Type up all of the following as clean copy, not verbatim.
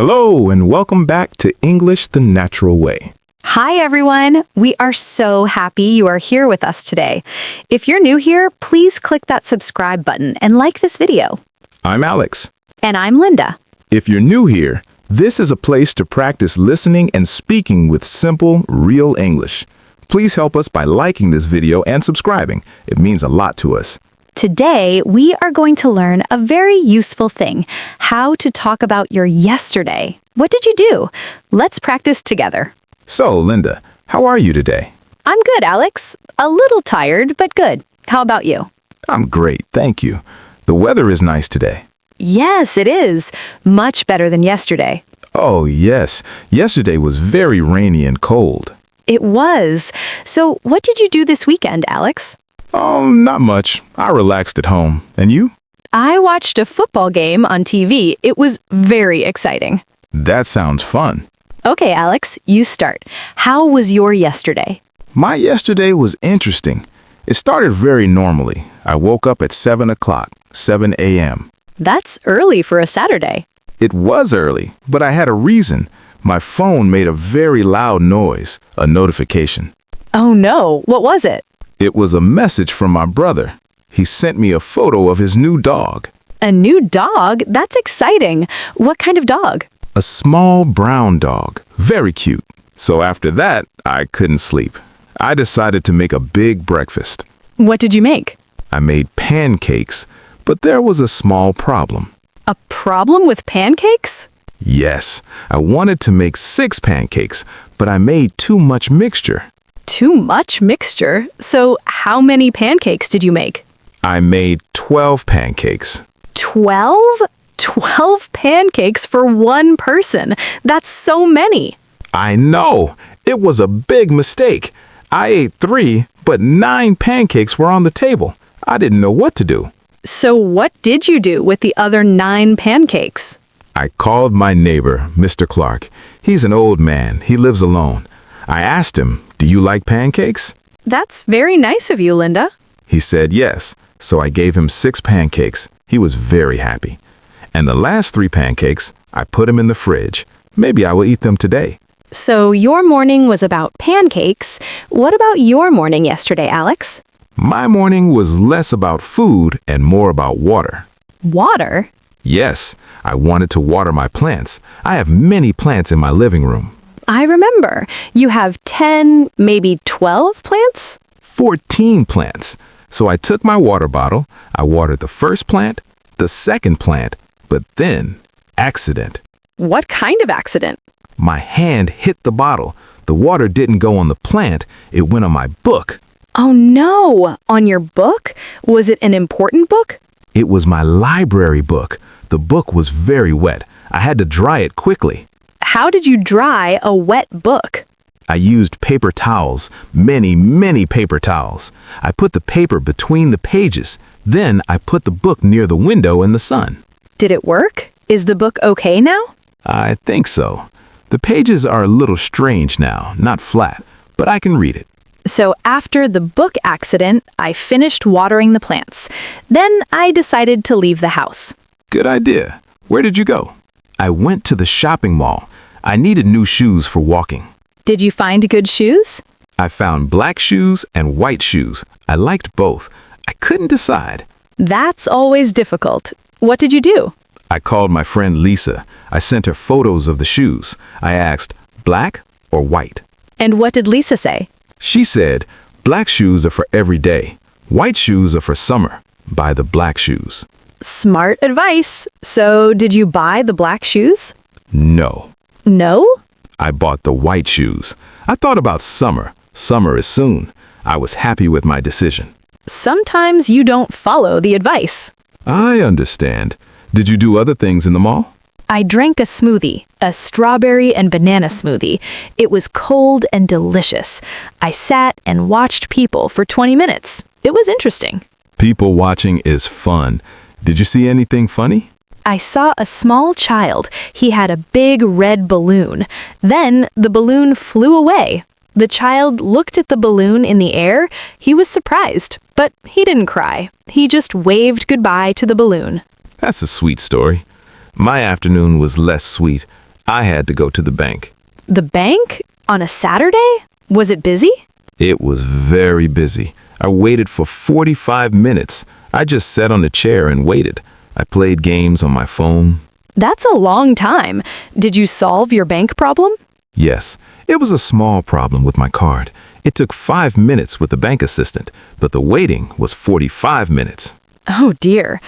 Hello, and welcome back to English the Natural Way. Hi, everyone. We are so happy you are here with us today. If you're new here, please click that subscribe button and like this video. I'm Alex. And I'm Linda. If you're new here, this is a place to practice listening and speaking with simple, real English. Please help us by liking this video and subscribing. It means a lot to us. Today, we are going to learn a very useful thing, how to talk about your yesterday. What did you do? Let's practice together. So, Linda, how are you today? I'm good, Alex. A little tired, but good. How about you? I'm great, thank you. The weather is nice today. Yes, it is. Much better than yesterday. Oh, yes. Yesterday was very rainy and cold. It was. So, what did you do this weekend, Alex? Oh, not much. I relaxed at home. And you? I watched a football game on TV. It was very exciting. That sounds fun. Okay, Alex, you start. How was your yesterday? My yesterday was interesting. It started very normally. I woke up at 7 o'clock, 7 a.m. That's early for a Saturday. It was early, but I had a reason. My phone made a very loud noise, a notification. Oh no, what was it? It was a message from my brother. He sent me a photo of his new dog. A new dog? That's exciting. What kind of dog? A small brown dog, very cute. So after that, I couldn't sleep. I decided to make a big breakfast. What did you make? I made pancakes, but there was a small problem. A problem with pancakes? Yes, I wanted to make 6 pancakes, but I made too much mixture. Too much mixture? So how many pancakes did you make? I made 12 pancakes. 12? 12 pancakes for one person. That's so many. I know. It was a big mistake. I ate 3, but 9 pancakes were on the table. I didn't know what to do. So what did you do with the other 9 pancakes? I called my neighbor, Mr. Clark. He's an old man. He lives alone. I asked him, "Do you like pancakes?" That's very nice of you, Linda. He said yes, so I gave him 6 pancakes. He was very happy. And the last 3 pancakes, I put them in the fridge. Maybe I will eat them today. So your morning was about pancakes. What about your morning yesterday, Alex? My morning was less about food and more about water. Water? Yes, I wanted to water my plants. I have many plants in my living room. I remember. You have 10, maybe 12 plants? 14 plants. So I took my water bottle, I watered the first plant, the second plant, but then, accident. What kind of accident? My hand hit the bottle. The water didn't go on the plant, it went on my book. Oh no! On your book? Was it an important book? It was my library book. The book was very wet. I had to dry it quickly. How did you dry a wet book? I used paper towels, many paper towels. I put the paper between the pages. Then I put the book near the window in the sun. Did it work? Is the book okay now? I think so. The pages are a little strange now, not flat, but I can read it. So after the book accident, I finished watering the plants. Then I decided to leave the house. Good idea. Where did you go? I went to the shopping mall. I needed new shoes for walking. Did you find good shoes? I found black shoes and white shoes. I liked both. I couldn't decide. That's always difficult. What did you do? I called my friend Lisa. I sent her photos of the shoes. I asked, black or white? And what did Lisa say? She said, black shoes are for every day. White shoes are for summer. Buy the black shoes. Smart advice. So did you buy the black shoes? No. No? I bought the white shoes. I thought about summer. Summer is soon. I was happy with my decision. Sometimes you don't follow the advice. I understand. Did you do other things in the mall? I drank a smoothie, a strawberry and banana smoothie. It was cold and delicious. I sat and watched people for 20 minutes. It was interesting. People watching is fun. Did you see anything funny? I saw a small child. He had a big red balloon. Then the balloon flew away. The child looked at the balloon in the air. He was surprised, but he didn't cry. He just waved goodbye to the balloon. That's a sweet story. My afternoon was less sweet. I had to go to the bank. The bank? On a Saturday? Was it busy? It was very busy. I waited for 45 minutes. I just sat on the chair and waited. I played games on my phone. That's a long time. Did you solve your bank problem? Yes, it was a small problem with my card. It took 5 minutes with the bank assistant, but the waiting was 45 minutes. Oh dear.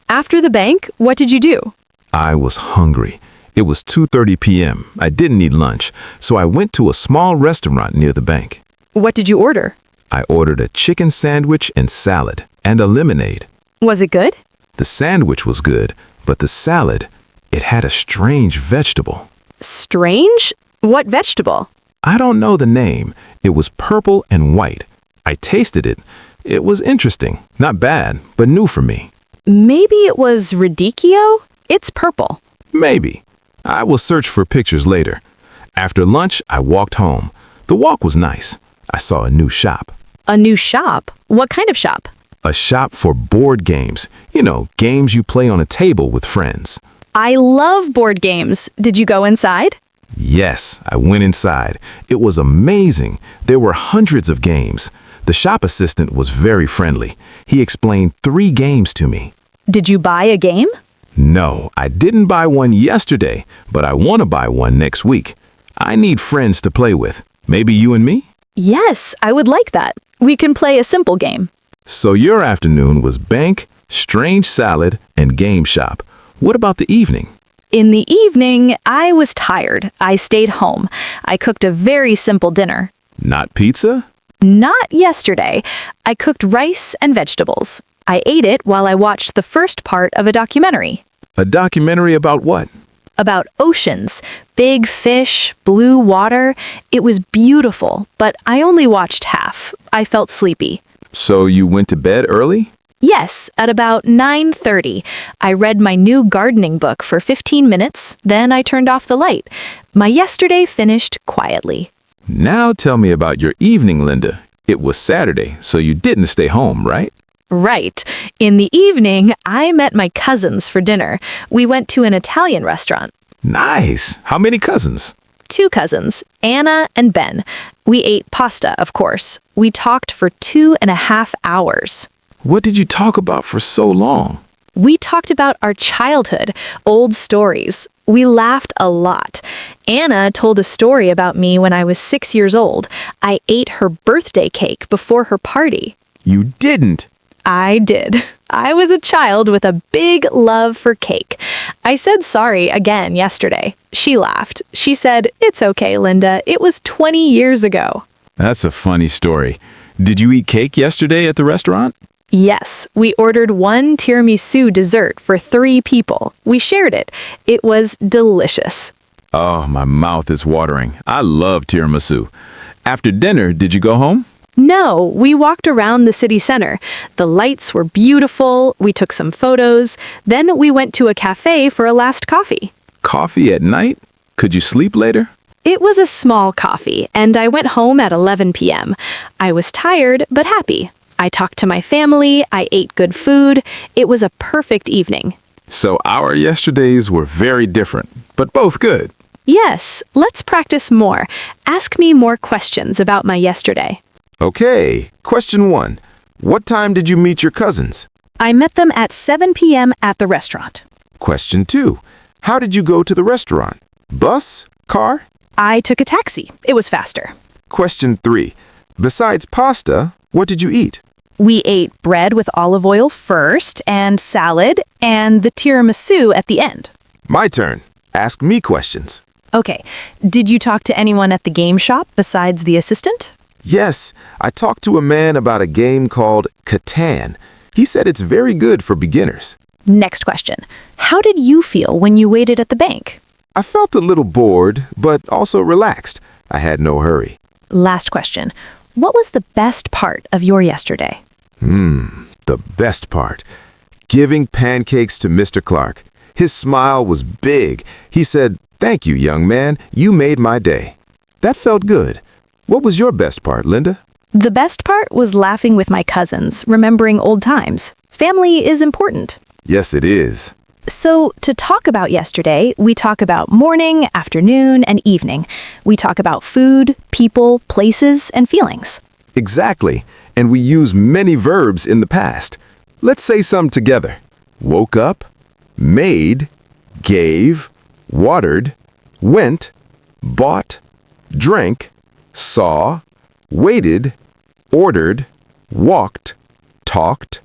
After the bank, what did you do? I was hungry. It was 2:30 p.m. I didn't need lunch, so I went to a small restaurant near the bank. What did you order? I ordered a chicken sandwich and salad and a lemonade. Was it good? The sandwich was good, but the salad, it had a strange vegetable. Strange? What vegetable? I don't know the name. It was purple and white. I tasted it. It was interesting. Not bad, but new for me. Maybe it was radicchio? It's purple. Maybe. I will search for pictures later. After lunch, I walked home. The walk was nice. I saw a new shop. A new shop? What kind of shop? A shop for board games. You know, games you play on a table with friends. I love board games. Did you go inside? Yes, I went inside. It was amazing. There were hundreds of games. The shop assistant was very friendly. He explained 3 games to me. Did you buy a game? No, I didn't buy one yesterday, but I want to buy one next week. I need friends to play with. Maybe you and me? Yes, I would like that. We can play a simple game. So your afternoon was bank, strange salad, and game shop. What about the evening? In the evening, I was tired. I stayed home. I cooked a very simple dinner. Not pizza? Not yesterday. I cooked rice and vegetables. I ate it while I watched the first part of a documentary. A documentary about what? About oceans, big fish, blue water. It was beautiful, but I only watched half. I felt sleepy. So you went to bed early? Yes, at about 9:30. I read my new gardening book for 15 minutes, then I turned off the light. My yesterday finished quietly. Now tell me about your evening, Linda. It was Saturday, so you didn't stay home, right? Right. In the evening, I met my cousins for dinner. We went to an Italian restaurant. Nice. How many cousins? 2 cousins, Anna and Ben. We ate pasta, of course. We talked for 2.5 hours. What did you talk about for so long? We talked about our childhood, old stories. We laughed a lot. Anna told a story about me when I was 6 years old. I ate her birthday cake before her party. You didn't. I did. I was a child with a big love for cake. I said sorry again yesterday. She laughed. She said, "It's okay, Linda. It was 20 years ago." That's a funny story. Did you eat cake yesterday at the restaurant? Yes, we ordered 1 tiramisu dessert for 3 people. We shared it. It was delicious. Oh, my mouth is watering. I love tiramisu. After dinner, did you go home? No, we walked around the city center. The lights were beautiful. We took some photos. Then we went to a cafe for a last coffee. Coffee at night? Could you sleep later? It was a small coffee, and I went home at 11 p.m. I was tired, but happy. I talked to my family. I ate good food. It was a perfect evening. So our yesterdays were very different, but both good. Yes, let's practice more. Ask me more questions about my yesterday. Okay, question 1. What time did you meet your cousins? I met them at 7 p.m. at the restaurant. Question 2. How did you go to the restaurant? Bus? Car? I took a taxi. It was faster. Question 3. Besides pasta, what did you eat? We ate bread with olive oil first, and salad, and the tiramisu at the end. My turn. Ask me questions. Okay, did you talk to anyone at the game shop besides the assistant? Yes, I talked to a man about a game called Catan. He said it's very good for beginners. Next question. How did you feel when you waited at the bank? I felt a little bored, but also relaxed. I had no hurry. Last question. What was the best part of your yesterday? The best part. Giving pancakes to Mr. Clark. His smile was big. He said, "Thank you, young man. You made my day." That felt good. What was your best part, Linda? The best part was laughing with my cousins, remembering old times. Family is important. Yes, it is. So, to talk about yesterday, we talk about morning, afternoon, and evening. We talk about food, people, places, and feelings. Exactly. And we use many verbs in the past. Let's say some together. Woke up, made, gave, watered, went, bought, drank, saw, waited, ordered, walked, talked,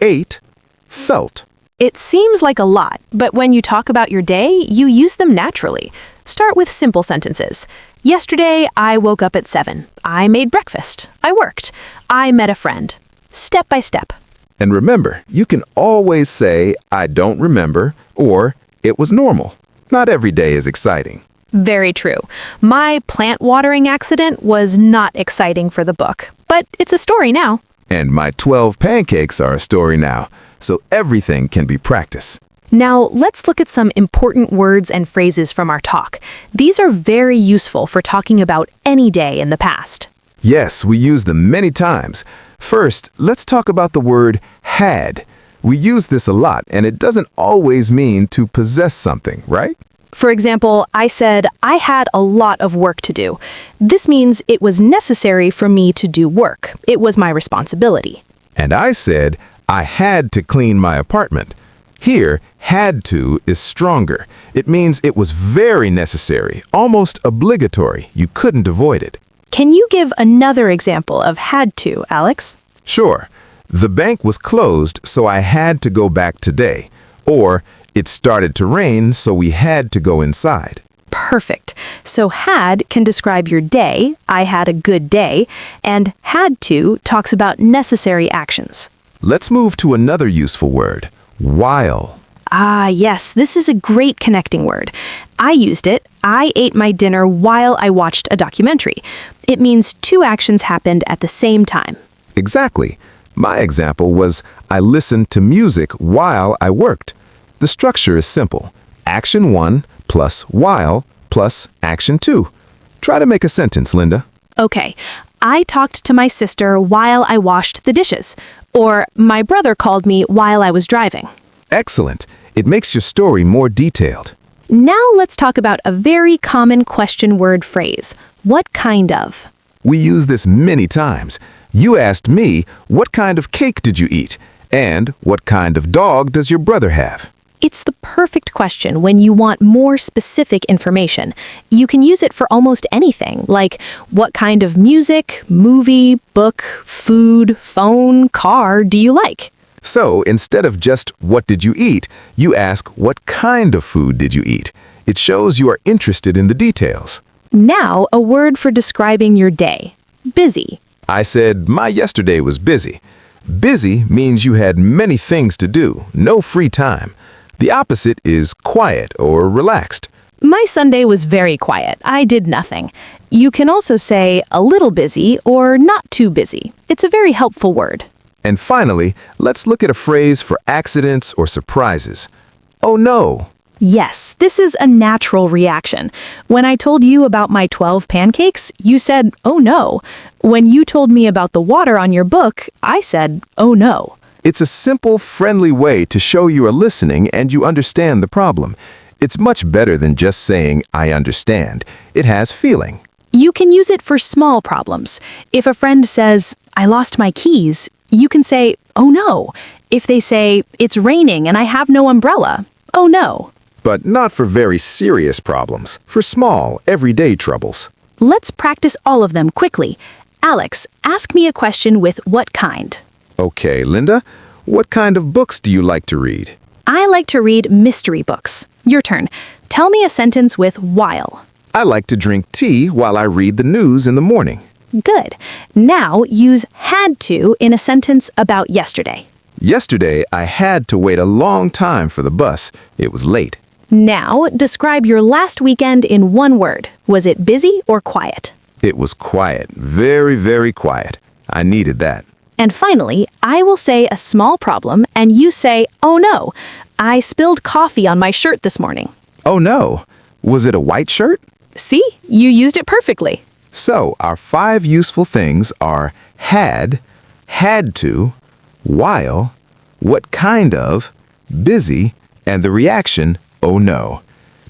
ate, felt. It seems like a lot, but when you talk about your day, you use them naturally. Start with simple sentences. Yesterday, I woke up at 7. I made breakfast. I worked. I met a friend. Step by step. And remember, you can always say, I don't remember, or it was normal. Not every day is exciting. Very true. My plant watering accident was not exciting for the book, but it's a story now. And my 12 pancakes are a story now, so everything can be practice. Now, let's look at some important words and phrases from our talk. These are very useful for talking about any day in the past. Yes, we use them many times. First, let's talk about the word had. We use this a lot, and it doesn't always mean to possess something, right? For example, I said, I had a lot of work to do. This means it was necessary for me to do work. It was my responsibility. And I said, I had to clean my apartment. Here, had to is stronger. It means it was very necessary, almost obligatory. You couldn't avoid it. Can you give another example of had to, Alex? Sure. The bank was closed, so I had to go back today. Or, it started to rain, so we had to go inside. Perfect. So had can describe your day, I had a good day, and had to talks about necessary actions. Let's move to another useful word, while. Ah, yes, this is a great connecting word. I used it. I ate my dinner while I watched a documentary. It means two actions happened at the same time. Exactly. My example was, I listened to music while I worked. The structure is simple. Action 1 plus while plus action 2. Try to make a sentence, Linda. Okay, I talked to my sister while I washed the dishes. Or my brother called me while I was driving. Excellent. It makes your story more detailed. Now let's talk about a very common question word phrase. What kind of? We use this many times. You asked me, what kind of cake did you eat? And what kind of dog does your brother have? It's the perfect question when you want more specific information. You can use it for almost anything, like what kind of music, movie, book, food, phone, car do you like? So instead of just what did you eat, you ask what kind of food did you eat? It shows you are interested in the details. Now, a word for describing your day. Busy. I said my yesterday was busy. Busy means you had many things to do, no free time. The opposite is quiet or relaxed. My Sunday was very quiet. I did nothing. You can also say a little busy or not too busy. It's a very helpful word. And finally, let's look at a phrase for accidents or surprises. Oh no. Yes, this is a natural reaction. When I told you about my 12 pancakes, you said, oh no. When you told me about the water on your book, I said, oh no. It's a simple, friendly way to show you are listening and you understand the problem. It's much better than just saying, I understand. It has feeling. You can use it for small problems. If a friend says, I lost my keys, you can say, oh no. If they say, it's raining and I have no umbrella, oh no. But not for very serious problems, for small, everyday troubles. Let's practice all of them quickly. Alex, ask me a question with what kind? Okay, Linda, what kind of books do you like to read? I like to read mystery books. Your turn. Tell me a sentence with while. I like to drink tea while I read the news in the morning. Good. Now use had to in a sentence about yesterday. Yesterday, I had to wait a long time for the bus. It was late. Now describe your last weekend in one word. Was it busy or quiet? It was quiet, very, very quiet. I needed that. And finally, I will say a small problem and you say, oh no, I spilled coffee on my shirt this morning. Oh no, was it a white shirt? See, you used it perfectly. So, our 5 useful things are had to, while, what kind of, busy, and the reaction, oh no.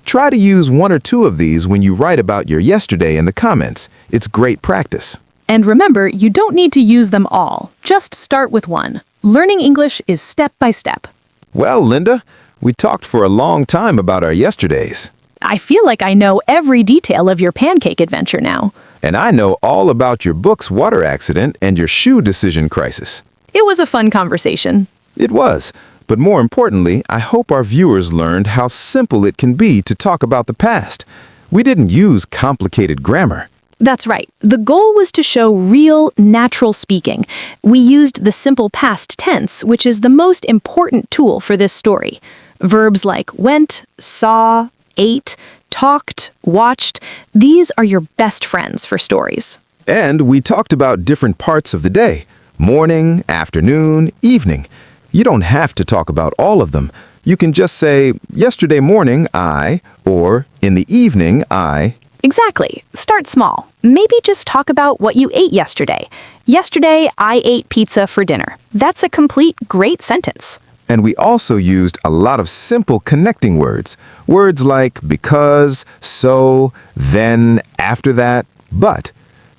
Try to use one or two of these when you write about your yesterday in the comments. It's great practice. And remember, you don't need to use them all. Just start with one. Learning English is step by step. Well, Linda, we talked for a long time about our yesterdays. I feel like I know every detail of your pancake adventure now. And I know all about your book's water accident and your shoe decision crisis. It was a fun conversation. It was. But more importantly, I hope our viewers learned how simple it can be to talk about the past. We didn't use complicated grammar. That's right. The goal was to show real, natural speaking. We used the simple past tense, which is the most important tool for this story. Verbs like went, saw, ate, talked, watched, these are your best friends for stories. And we talked about different parts of the day. Morning, afternoon, evening. You don't have to talk about all of them. You can just say, yesterday morning, I, or in the evening, I. Exactly. Start small. Maybe just talk about what you ate yesterday. Yesterday, I ate pizza for dinner. That's a complete, great sentence. And we also used a lot of simple connecting words. Words like because, so, then, after that, but.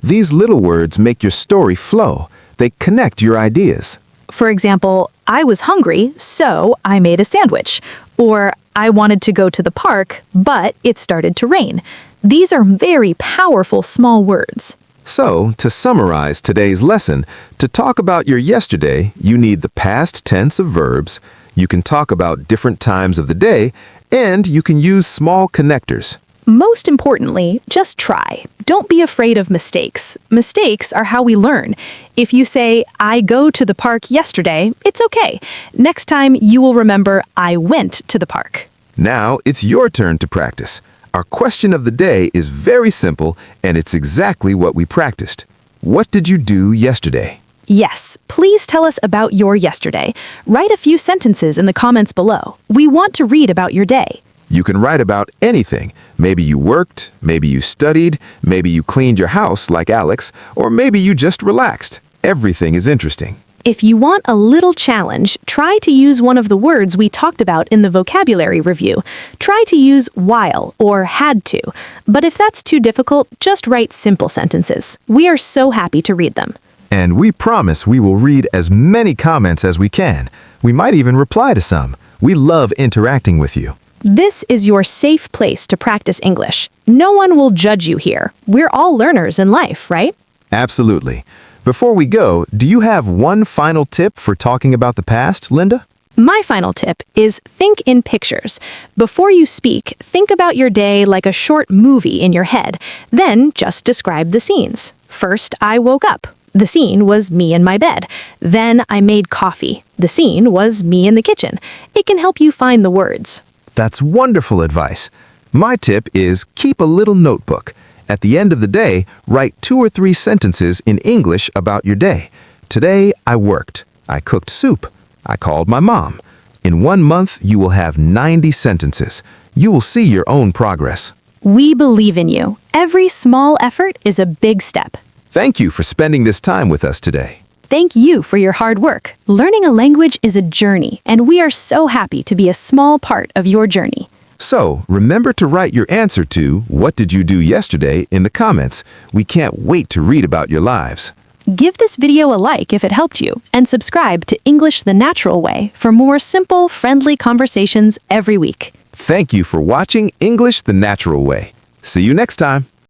These little words make your story flow. They connect your ideas. For example, I was hungry, so I made a sandwich. Or I wanted to go to the park, but it started to rain. These are very powerful small words. So, to summarize today's lesson, to talk about your yesterday, you need the past tense of verbs, you can talk about different times of the day, and you can use small connectors. Most importantly, just try. Don't be afraid of mistakes. Mistakes are how we learn. If you say, I go to the park yesterday, it's okay. Next time you will remember, I went to the park. Now, it's your turn to practice. Our question of the day is very simple, and it's exactly what we practiced. What did you do yesterday? Yes, please tell us about your yesterday. Write a few sentences in the comments below. We want to read about your day. You can write about anything. Maybe you worked, maybe you studied, maybe you cleaned your house like Alex, or maybe you just relaxed. Everything is interesting. If you want a little challenge, try to use one of the words we talked about in the vocabulary review. Try to use while or had to. But if that's too difficult, just write simple sentences. We are so happy to read them. And we promise we will read as many comments as we can. We might even reply to some. We love interacting with you. This is your safe place to practice English. No one will judge you here. We're all learners in life, right? Absolutely. Before we go, do you have one final tip for talking about the past, Linda? My final tip is think in pictures. Before you speak, think about your day like a short movie in your head. Then just describe the scenes. First, I woke up. The scene was me in my bed. Then I made coffee. The scene was me in the kitchen. It can help you find the words. That's wonderful advice. My tip is keep a little notebook. At the end of the day, write 2 or 3 sentences in English about your day. Today, I worked. I cooked soup. I called my mom. In 1 month, you will have 90 sentences. You will see your own progress. We believe in you. Every small effort is a big step. Thank you for spending this time with us today. Thank you for your hard work. Learning a language is a journey, and we are so happy to be a small part of your journey. So, remember to write your answer to what did you do yesterday in the comments. We can't wait to read about your lives. Give this video a like if it helped you, and subscribe to English the Natural Way for more simple, friendly conversations every week. Thank you for watching English the Natural Way. See you next time.